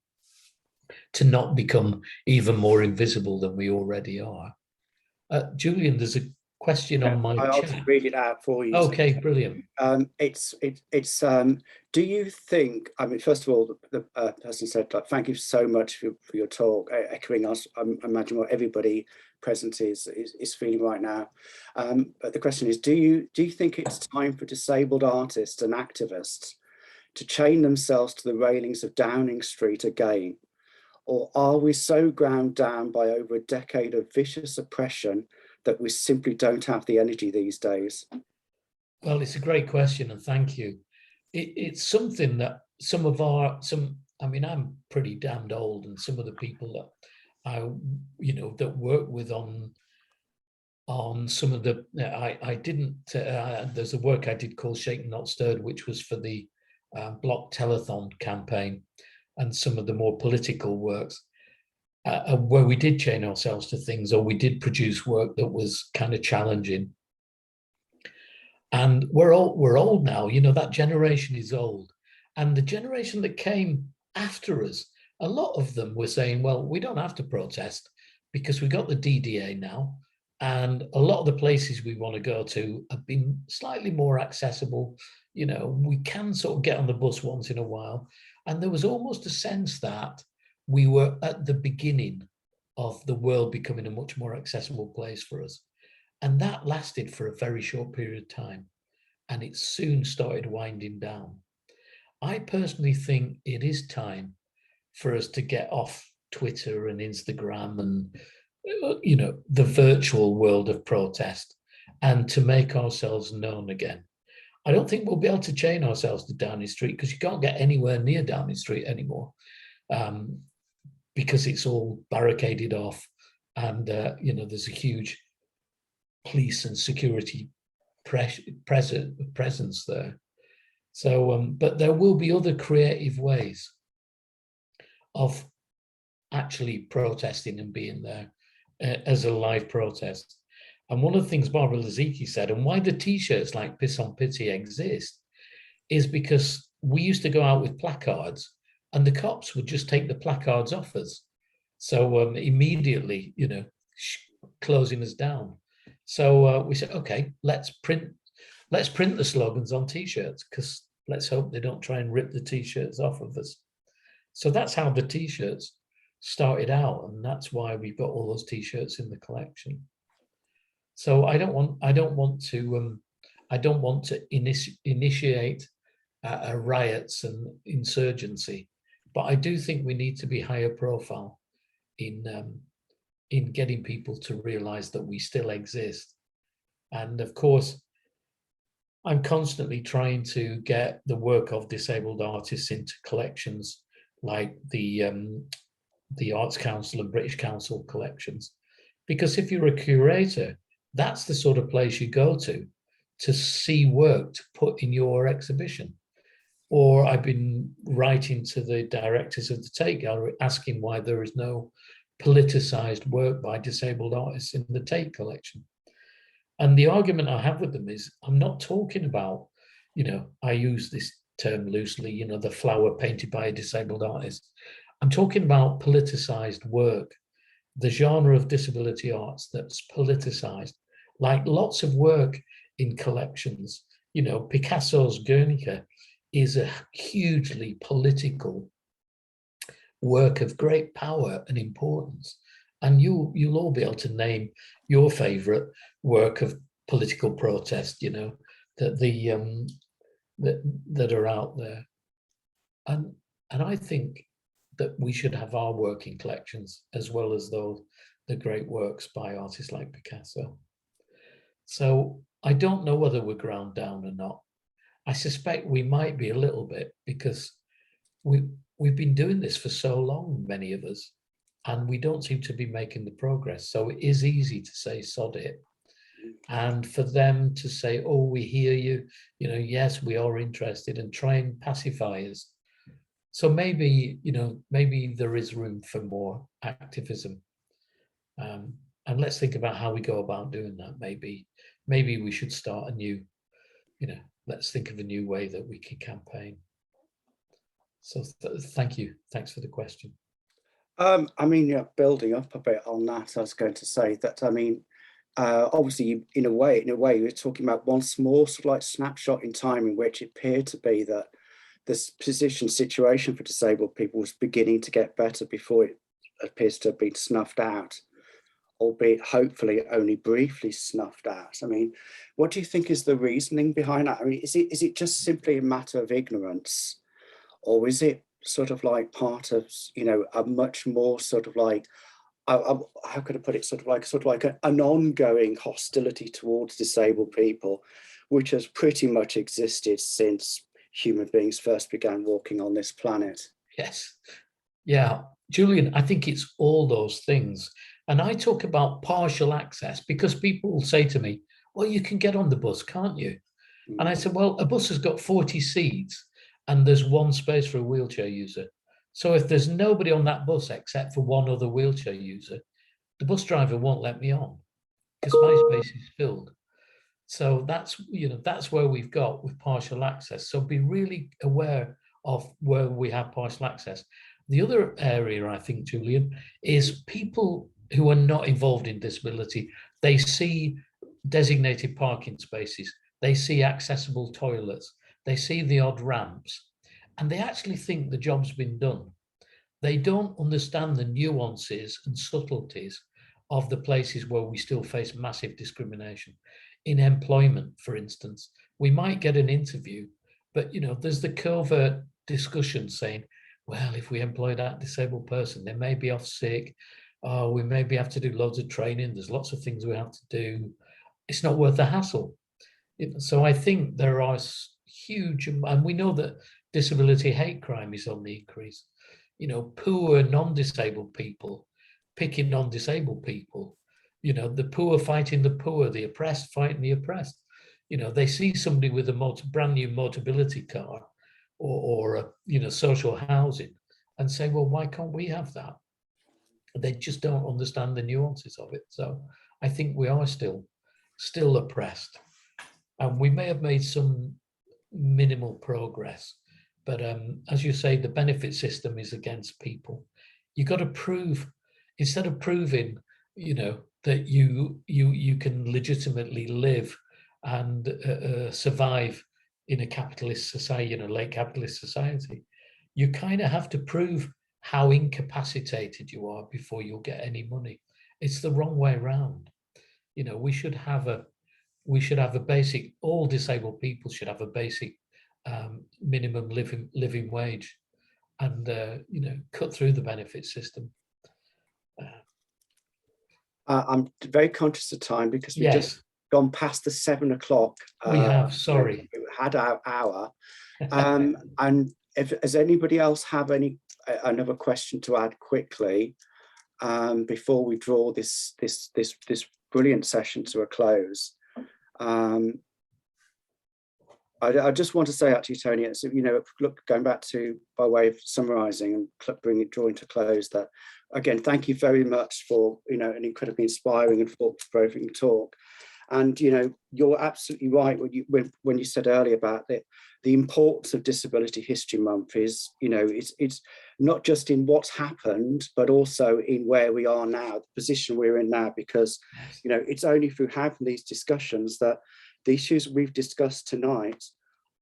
to not become even more invisible than we already are. Julian, there's a question on my
I'll
chat.
just read it out for you.
Okay, brilliant.
Do you think, first of all, the person said, thank you so much for your talk, echoing us. I imagine what everybody present is feeling right now. But the question is, do you think it's time for disabled artists and activists to chain themselves to the railings of Downing Street again? Or are we so ground down by over a decade of vicious oppression that we simply don't have the energy these days?
Well, it's a great question, and thank you. It's something that I'm pretty damned old, and some of the people that that work with on some of the, there's a work I did called Shaken Not Stirred, which was for the Block Telethon campaign, and some of the more political works, where we did chain ourselves to things, or we did produce work that was kind of challenging. And we're old now, that generation is old. And the generation that came after us, a lot of them were saying, well, we don't have to protest because we got the DDA now. And a lot of the places we want to go to have been slightly more accessible. We can sort of get on the bus once in a while. And there was almost a sense that we were at the beginning of the world becoming a much more accessible place for us. And that lasted for a very short period of time. And it soon started winding down. I personally think it is time for us to get off Twitter and Instagram and, the virtual world of protest, and to make ourselves known again. I don't think we'll be able to chain ourselves to Downing Street, because you can't get anywhere near Downing Street anymore, because it's all barricaded off, and there's a huge police and security presence there. So, but there will be other creative ways of actually protesting and being there as a live protest. And one of the things Barbara Lazicki said, and why the t-shirts like Piss on Pity exist, is because we used to go out with placards and the cops would just take the placards off us. So immediately, closing us down. So we said, okay, let's print the slogans on t-shirts, because let's hope they don't try and rip the t-shirts off of us. So that's how the t-shirts started out, and that's why we've got all those t-shirts in the collection. So I don't want to initiate riots and insurgency, but I do think we need to be higher profile in getting people to realize that we still exist. And of course, I'm constantly trying to get the work of disabled artists into collections like the Arts Council and British Council collections, because if you're a curator, that's the sort of place you go to see work to put in your exhibition. or I've been writing to the directors of the Tate Gallery asking why there is no politicized work by disabled artists in the Tate collection. And the argument I have with them is, I'm not talking about, I use this term loosely, the flower painted by a disabled artist. I'm talking about politicized work, the genre of disability arts that's politicized, like lots of work in collections. Picasso's Guernica is a hugely political work of great power and importance. And you'll all be able to name your favorite work of political protest, that are out there. And I think that we should have our work in collections as well as the great works by artists like Picasso. So I don't know whether we're ground down or not. I suspect we might be a little bit, because we've been doing this for so long, many of us, and we don't seem to be making the progress. So it is easy to say sod it, and for them to say, oh, we hear you, yes, we are interested, and try and pacify us. So maybe there is room for more activism, and let's think about how we go about doing that. Maybe we should start a new, let's think of a new way that we can campaign. So thank you. Thanks for the question.
Building up a bit on that, I was going to say that, obviously, in a way, you're talking about one small sort of like snapshot in time in which it appeared to be that this situation for disabled people was beginning to get better before it appears to have been snuffed out, albeit hopefully only briefly snuffed out. What do you think is the reasoning behind that? Is it just simply a matter of ignorance, or is it sort of like part of, a much more sort of like, how could I put it, sort of like an ongoing hostility towards disabled people, which has pretty much existed since human beings first began walking on this planet?
Yes. Yeah, Julian, I think it's all those things. And I talk about partial access because people will say to me, well, you can get on the bus, can't you? And I said, well, a bus has got 40 seats and there's one space for a wheelchair user. So if there's nobody on that bus except for one other wheelchair user, the bus driver won't let me on because my space is filled. So that's where we've got with partial access. So be really aware of where we have partial access. The other area, I think, Julian, is people who are not involved in disability. They see designated parking spaces. They see accessible toilets. They see the odd ramps, and they actually think the job's been done. They don't understand the nuances and subtleties of the places where we still face massive discrimination. In employment, for instance, we might get an interview, but there's the covert discussion saying, well, if we employ that disabled person, they may be off sick, we maybe have to do loads of training, there's lots of things we have to do. It's not worth the hassle. So I think there are huge, and we know that disability hate crime is on the increase. Poor non-disabled people picking non-disabled people, the poor fighting the poor, the oppressed fighting the oppressed. They see somebody with a brand new Motability car or social housing and say, well, why can't we have that? They just don't understand the nuances of it. So I think we are still oppressed, and we may have made some minimal progress, but as you say, the benefit system is against people. You got to prove, instead of proving that you can legitimately live and survive in a capitalist society, late capitalist society, you kind of have to prove how incapacitated you are before you'll get any money. It's the wrong way around. We should have a basic, all disabled people should have a basic minimum living wage, and cut through the benefit system.
I'm very conscious of time because we've just gone past the 7 o'clock.
We have, sorry.
We had our hour. And does anybody else have another question to add quickly before we draw this brilliant session to a close? I just want to say actually, Tony, it's, you know, look, going back to, by way of summarising and drawing to close, that again, thank you very much for, you know, an incredibly inspiring and thought-provoking talk. And, you know, you're absolutely right when you said earlier about the importance of Disability History Month is, you know, it's not just in what's happened, but also in where we are now, the position we're in now, because, you know, it's only through having these discussions that the issues we've discussed tonight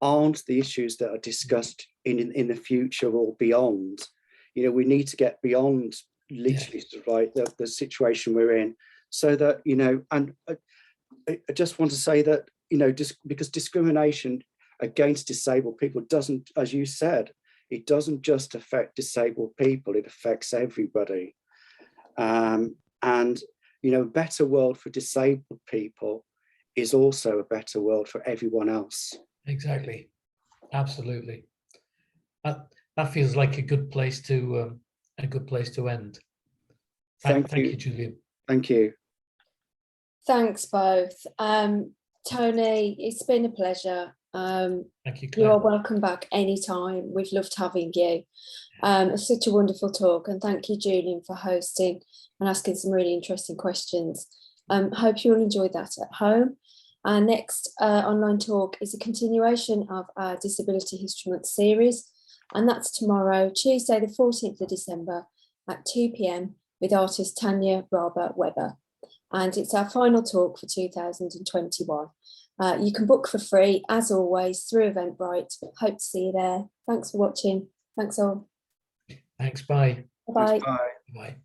aren't the issues that are discussed in the future or beyond. You know, we need to get beyond literally sort of like the situation we're in, so that, you know, and I just want to say that, you know, just because discrimination against disabled people doesn't, as you said, it doesn't just affect disabled people, it affects everybody. And, you know, a better world for disabled people is also a better world for everyone else.
Exactly. Absolutely. That feels like a good place to end. Thank you, Julian.
Thank you.
Thanks both. Tony, it's been a pleasure.
Thank you, Claire.
You are welcome back anytime. We've loved having you. It's such a wonderful talk, and thank you, Julian, for hosting and asking some really interesting questions. Hope you all enjoyed that at home. Our next online talk is a continuation of our Disability History Month series, and that's tomorrow, Tuesday the 14th of December at 2 p.m. with artist Tanya Weber. And it's our final talk for 2021. You can book for free, as always, through Eventbrite. Hope to see you there. Thanks for watching. Thanks all.
Thanks, bye.
Bye.
Thanks, bye.
Bye.